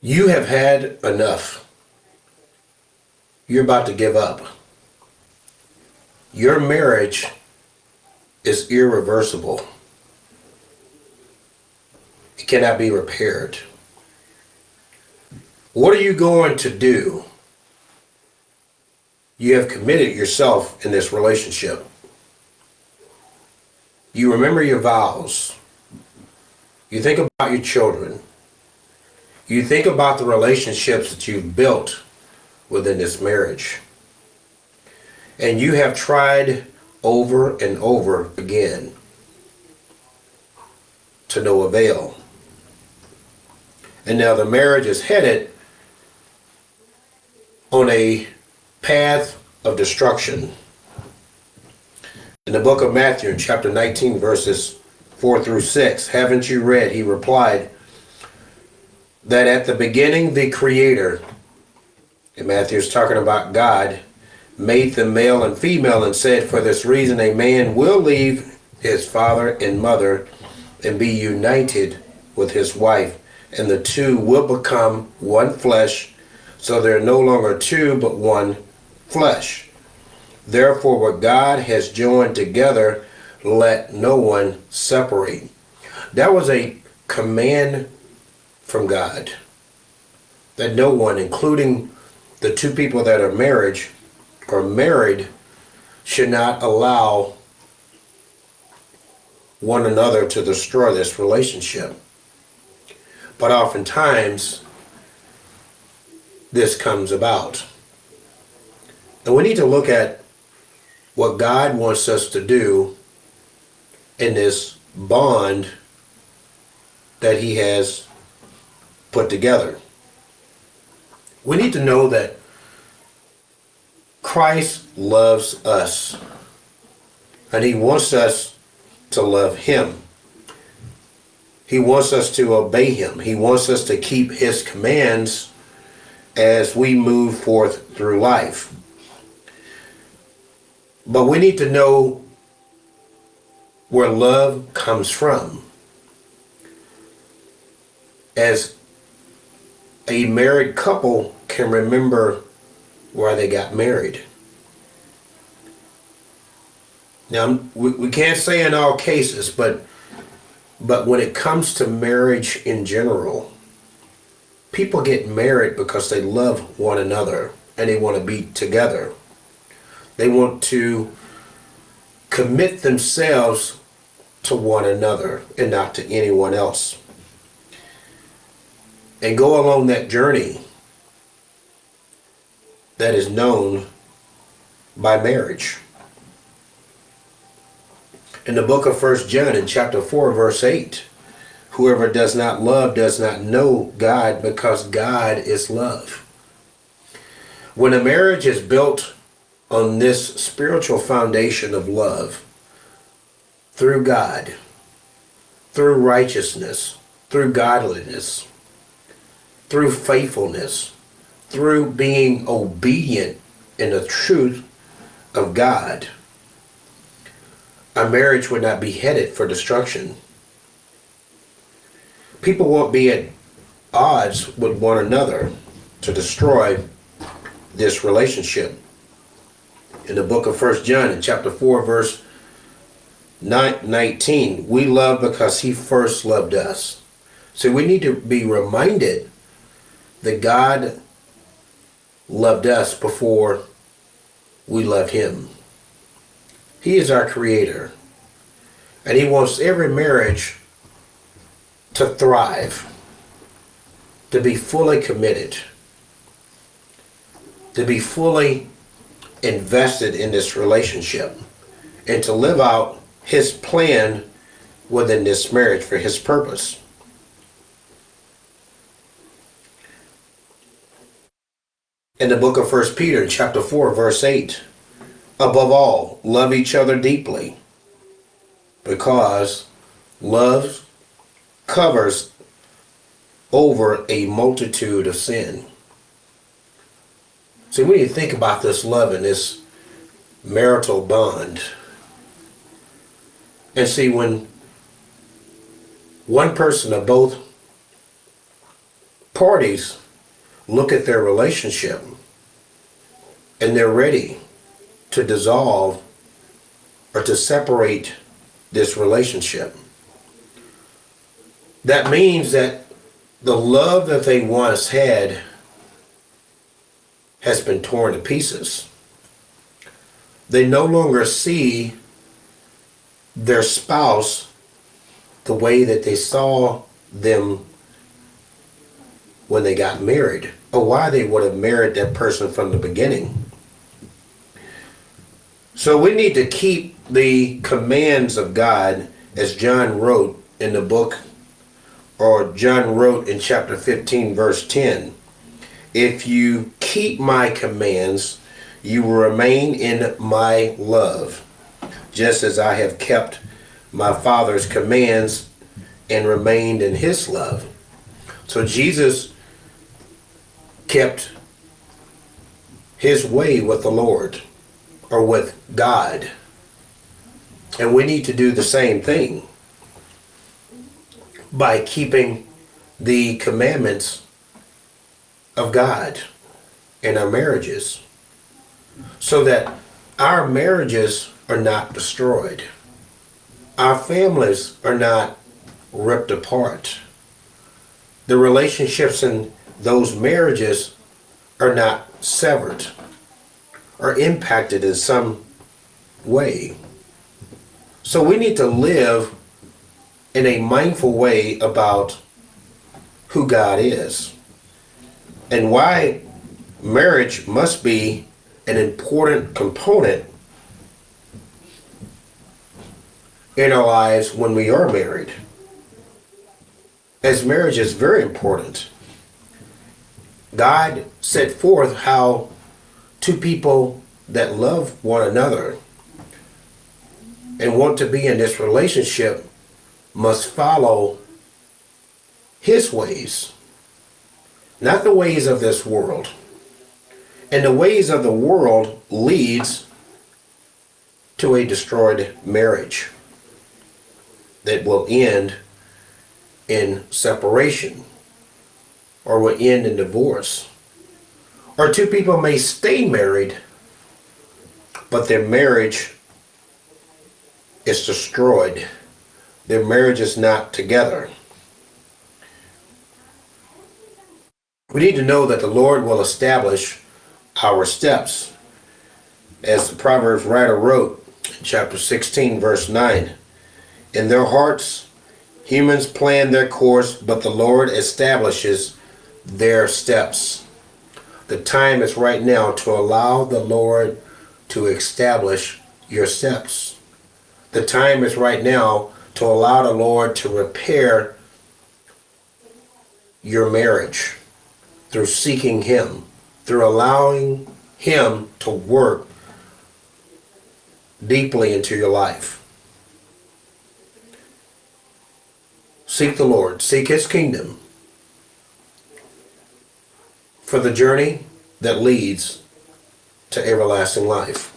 You have had enough. You're about to give up. Your marriage is irreversible. It cannot be repaired. What are you going to do? You have committed yourself in this relationship. You remember your vows. You think about your children. You think about the relationships that you've built within this marriage. And you have tried over and over again to no avail. And now the marriage is headed on a path of destruction. In the book of Matthew, in chapter 19, verses 4 through 6, haven't you read? He replied that at the beginning the Creator, and Matthew's talking about God, made them male and female and said, for this reason a man will leave his father and mother and be united with his wife, and the two will become one flesh. So they're no longer two, but one flesh. Therefore, what God has joined together, let no one separate. That was a command from God, that no one, including the two people that are married, should not allow one another to destroy this relationship. But oftentimes, this comes about. And we need to look at what God wants us to do in this bond that He has put together. We need to know that Christ loves us, and He wants us to love Him. He wants us to obey Him. He wants us to keep His commands as we move forth through life. But we need to know where love comes from. As a married couple can remember why they got married. Now, we can't say in all cases, but when it comes to marriage in general, people get married because they love one another and they want to be together. They want to commit themselves to one another and not to anyone else, and go along that journey that is known by marriage. In the book of 1 John, in chapter 4, verse 8, whoever does not love does not know God, because God is love. When a marriage is built on this spiritual foundation of love, through God, through righteousness, through godliness, through faithfulness, through being obedient in the truth of God, a marriage would not be headed for destruction. People won't be at odds with one another to destroy this relationship. In the book of 1 John, in chapter 4, verse 19, we love because He first loved us. So we need to be reminded that God loved us before we loved Him. He is our Creator, and He wants every marriage to thrive, to be fully committed, to be fully invested in this relationship, and to live out His plan within this marriage for His purpose. In the book of 1 Peter, chapter 4, verse 8, above all, love each other deeply, because love covers over a multitude of sin. See, when you think about this love and this marital bond, and see, when one person or both parties look at their relationship and they're ready to dissolve or to separate this relationship, that means that the love that they once had has been torn to pieces. They no longer see their spouse the way that they saw them when they got married, or why they would have married that person from the beginning. So we need to keep the commands of God, as John wrote in the book, or John wrote in chapter 15, verse 10. If you keep my commands, you will remain in my love, just as I have kept my Father's commands and remained in his love. So Jesus kept his way with the Lord, or with God. And we need to do the same thing by keeping the commandments of God in our marriages, so that our marriages are not destroyed. Our families are not ripped apart. The relationships in those marriages are not severed or impacted in some way. So we need to live in a mindful way about who God is and why marriage must be an important component in our lives when we are married, as marriage is very important. God set forth how two people that love one another and want to be in this relationship must follow his ways, not the ways of this world. And the ways of the world leads to a destroyed marriage that will end in separation, or will end in divorce. Or two people may stay married, but their marriage is destroyed. Their marriage is not together. We need to know that the Lord will establish our steps. As the Proverbs writer wrote in chapter 16, verse 9, in their hearts humans plan their course, but the Lord establishes their steps. The time is right now to allow the Lord to establish your steps. The time is right now to allow the Lord to repair your marriage through seeking him, through allowing him to work deeply into your life. Seek the Lord, seek his kingdom for the journey that leads to everlasting life.